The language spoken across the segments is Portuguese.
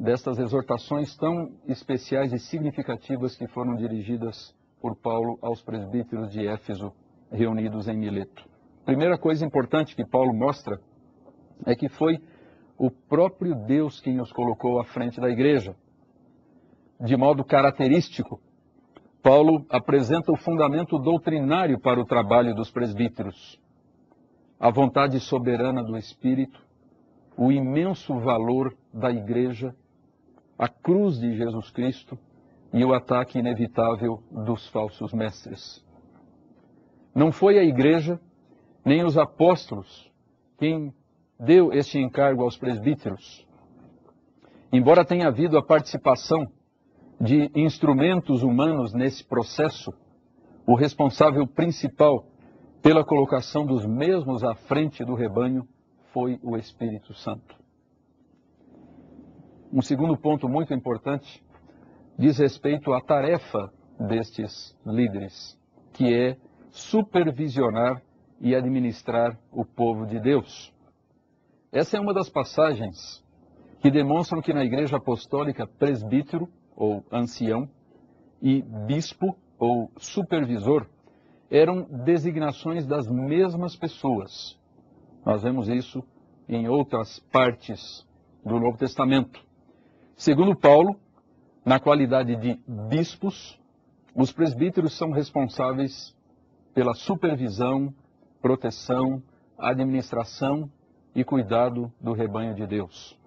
destas exortações tão especiais e significativas que foram dirigidas por Paulo aos presbíteros de Éfeso reunidos em Mileto. Primeira coisa importante que Paulo mostra é que foi o próprio Deus quem os colocou à frente da igreja. De modo característico, Paulo apresenta o fundamento doutrinário para o trabalho dos presbíteros. A vontade soberana do Espírito, o imenso valor da igreja, a cruz de Jesus Cristo e o ataque inevitável dos falsos mestres. Não foi a igreja, nem os apóstolos, quem deu este encargo aos presbíteros. Embora tenha havido a participação de instrumentos humanos nesse processo, o responsável principal pela colocação dos mesmos à frente do rebanho foi o Espírito Santo. Um segundo ponto muito importante diz respeito à tarefa destes líderes, que é supervisionar e administrar o povo de Deus. Essa é uma das passagens que demonstram que na Igreja Apostólica, presbítero ou ancião e bispo ou supervisor eram designações das mesmas pessoas. Nós vemos isso em outras partes do Novo Testamento. Segundo Paulo, na qualidade de bispos, os presbíteros são responsáveis pela supervisão, proteção, administração e cuidado do rebanho de Deus.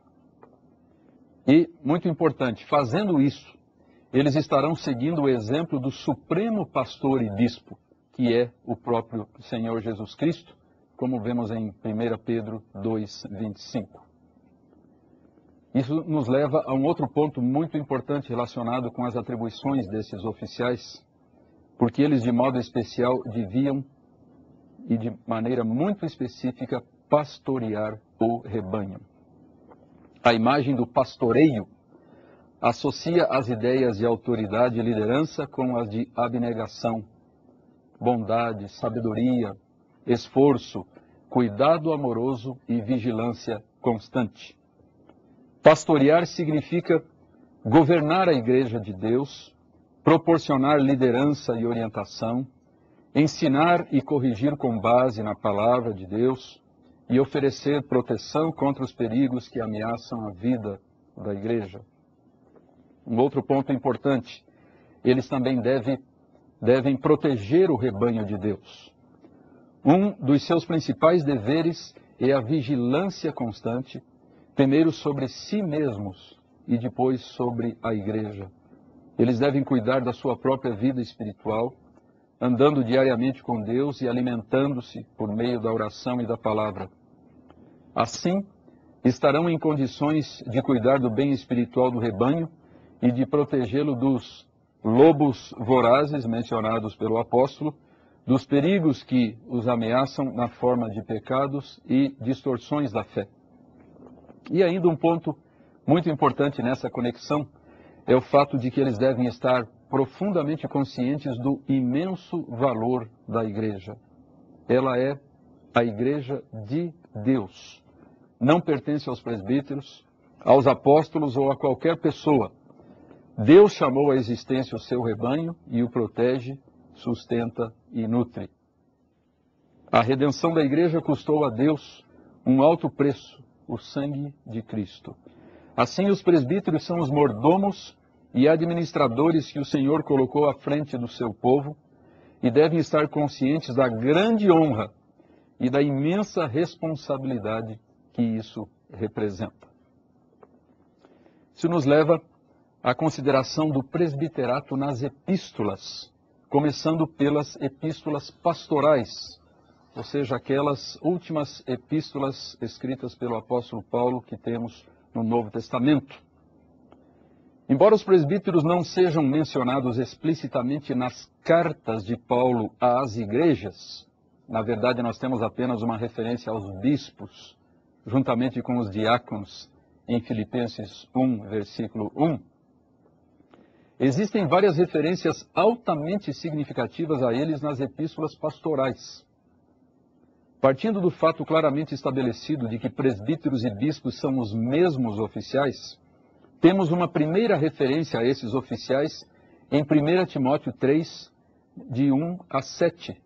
E, muito importante, fazendo isso, eles estarão seguindo o exemplo do supremo pastor e bispo, que é o próprio Senhor Jesus Cristo, como vemos em 1 Pedro 2:25. Isso nos leva a um outro ponto muito importante relacionado com as atribuições desses oficiais, porque eles, de modo especial, deviam, e de maneira muito específica, pastorear o rebanho. A imagem do pastoreio associa as ideias de autoridade e liderança com as de abnegação, bondade, sabedoria, esforço, cuidado amoroso e vigilância constante. Pastorear significa governar a igreja de Deus, proporcionar liderança e orientação, ensinar e corrigir com base na palavra de Deus e oferecer proteção contra os perigos que ameaçam a vida da igreja. Um outro ponto importante, eles também devem proteger o rebanho de Deus. Um dos seus principais deveres é a vigilância constante, primeiro sobre si mesmos e depois sobre a igreja. Eles devem cuidar da sua própria vida espiritual, andando diariamente com Deus e alimentando-se por meio da oração e da palavra. Assim, estarão em condições de cuidar do bem espiritual do rebanho e de protegê-lo dos lobos vorazes mencionados pelo apóstolo, dos perigos que os ameaçam na forma de pecados e distorções da fé. E ainda um ponto muito importante nessa conexão é o fato de que eles devem estar profundamente conscientes do imenso valor da igreja. Ela é a igreja de Deus. Não pertence aos presbíteros, aos apóstolos ou a qualquer pessoa. Deus chamou à existência o seu rebanho e o protege, sustenta e nutre. A redenção da igreja custou a Deus um alto preço, o sangue de Cristo. Assim, os presbíteros são os mordomos e administradores que o Senhor colocou à frente do seu povo e devem estar conscientes da grande honra e da imensa responsabilidade que isso representa. Isso nos leva à consideração do presbiterato nas epístolas, começando pelas epístolas pastorais, ou seja, aquelas últimas epístolas escritas pelo apóstolo Paulo que temos no Novo Testamento. Embora os presbíteros não sejam mencionados explicitamente nas cartas de Paulo às igrejas, na verdade nós temos apenas uma referência aos bispos, juntamente com os diáconos, em Filipenses 1, versículo 1, existem várias referências altamente significativas a eles nas epístolas pastorais. Partindo do fato claramente estabelecido de que presbíteros e bispos são os mesmos oficiais, temos uma primeira referência a esses oficiais em 1 Timóteo 3, de 1 a 7,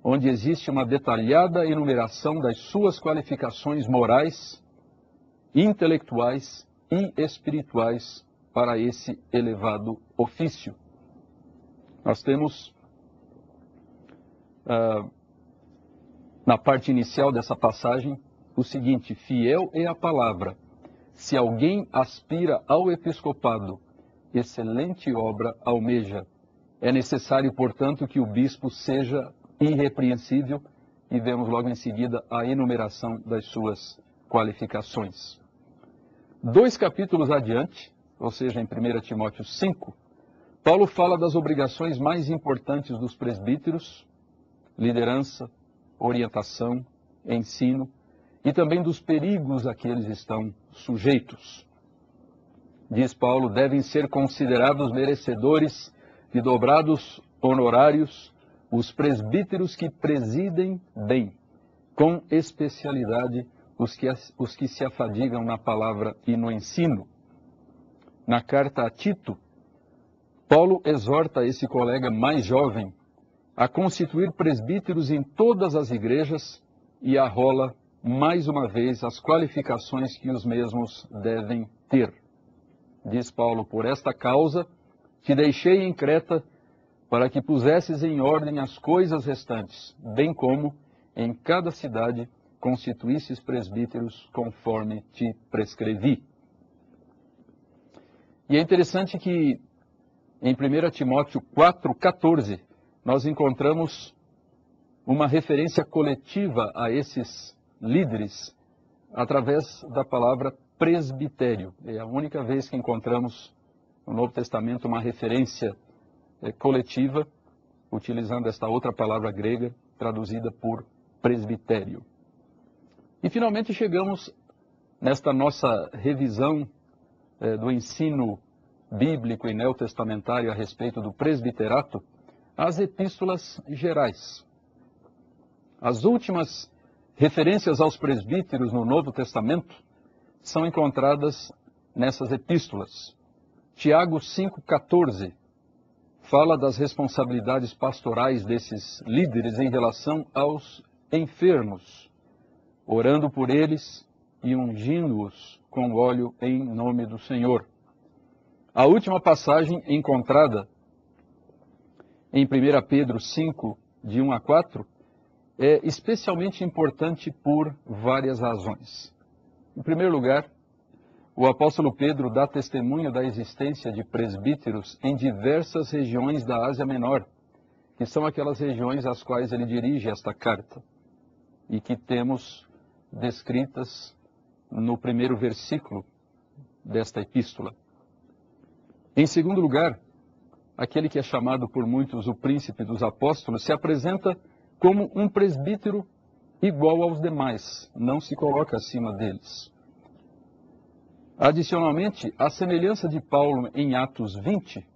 onde existe uma detalhada enumeração das suas qualificações morais, intelectuais e espirituais para esse elevado ofício. Nós temos, na parte inicial dessa passagem, o seguinte: fiel é a palavra. Se alguém aspira ao episcopado, excelente obra almeja. É necessário, portanto, que o bispo seja irrepreensível, e vemos logo em seguida a enumeração das suas qualificações. 2 capítulos adiante, ou seja, em 1 Timóteo 5, Paulo fala das obrigações mais importantes dos presbíteros: liderança, orientação, ensino, e também dos perigos a que eles estão sujeitos. Diz Paulo: devem ser considerados merecedores de dobrados honorários os presbíteros que presidem bem, com especialidade os que se afadigam na palavra e no ensino. Na carta a Tito, Paulo exorta esse colega mais jovem a constituir presbíteros em todas as igrejas e arrola mais uma vez as qualificações que os mesmos devem ter. Diz Paulo: por esta causa te deixei em Creta, para que pusesses em ordem as coisas restantes, bem como em cada cidade constituísses presbíteros conforme te prescrevi. E é interessante que em 1 Timóteo 4,14 nós encontramos uma referência coletiva a esses líderes através da palavra presbitério. É a única vez que encontramos no Novo Testamento uma referência coletiva, utilizando esta outra palavra grega, traduzida por presbitério. E finalmente chegamos, nesta nossa revisão do ensino bíblico e neotestamentário a respeito do presbiterato, às epístolas gerais. As últimas referências aos presbíteros no Novo Testamento são encontradas nessas epístolas. Tiago 5,14 fala das responsabilidades pastorais desses líderes em relação aos enfermos, orando por eles e ungindo-os com óleo em nome do Senhor. A última passagem encontrada em 1 Pedro 5, de 1 a 4, é especialmente importante por várias razões. Em primeiro lugar, o apóstolo Pedro dá testemunho da existência de presbíteros em diversas regiões da Ásia Menor, que são aquelas regiões às quais ele dirige esta carta, e que temos descritas no primeiro versículo desta epístola. Em segundo lugar, aquele que é chamado por muitos o príncipe dos apóstolos se apresenta como um presbítero igual aos demais, não se coloca acima deles. Adicionalmente, à semelhança de Paulo em Atos 20,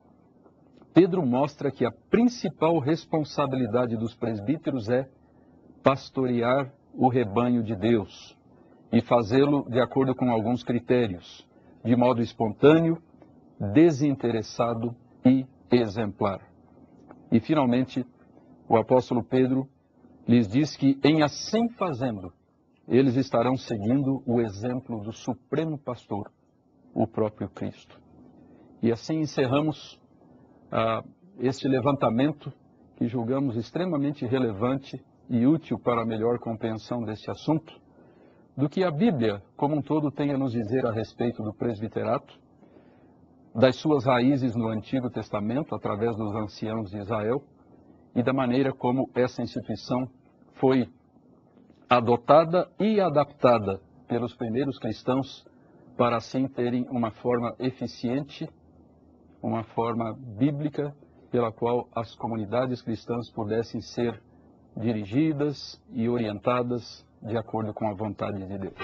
Pedro mostra que a principal responsabilidade dos presbíteros é pastorear o rebanho de Deus e fazê-lo de acordo com alguns critérios, de modo espontâneo, desinteressado e exemplar. E, finalmente, o apóstolo Pedro lhes diz que, em assim fazendo, eles estarão seguindo o exemplo do Supremo Pastor, o próprio Cristo. E assim encerramos este levantamento que julgamos extremamente relevante e útil para a melhor compreensão deste assunto, do que a Bíblia, como um todo, tem a nos dizer a respeito do presbiterato, das suas raízes no Antigo Testamento, através dos anciãos de Israel, e da maneira como essa instituição foi adotada e adaptada pelos primeiros cristãos para assim terem uma forma eficiente, uma forma bíblica pela qual as comunidades cristãs pudessem ser dirigidas e orientadas de acordo com a vontade de Deus.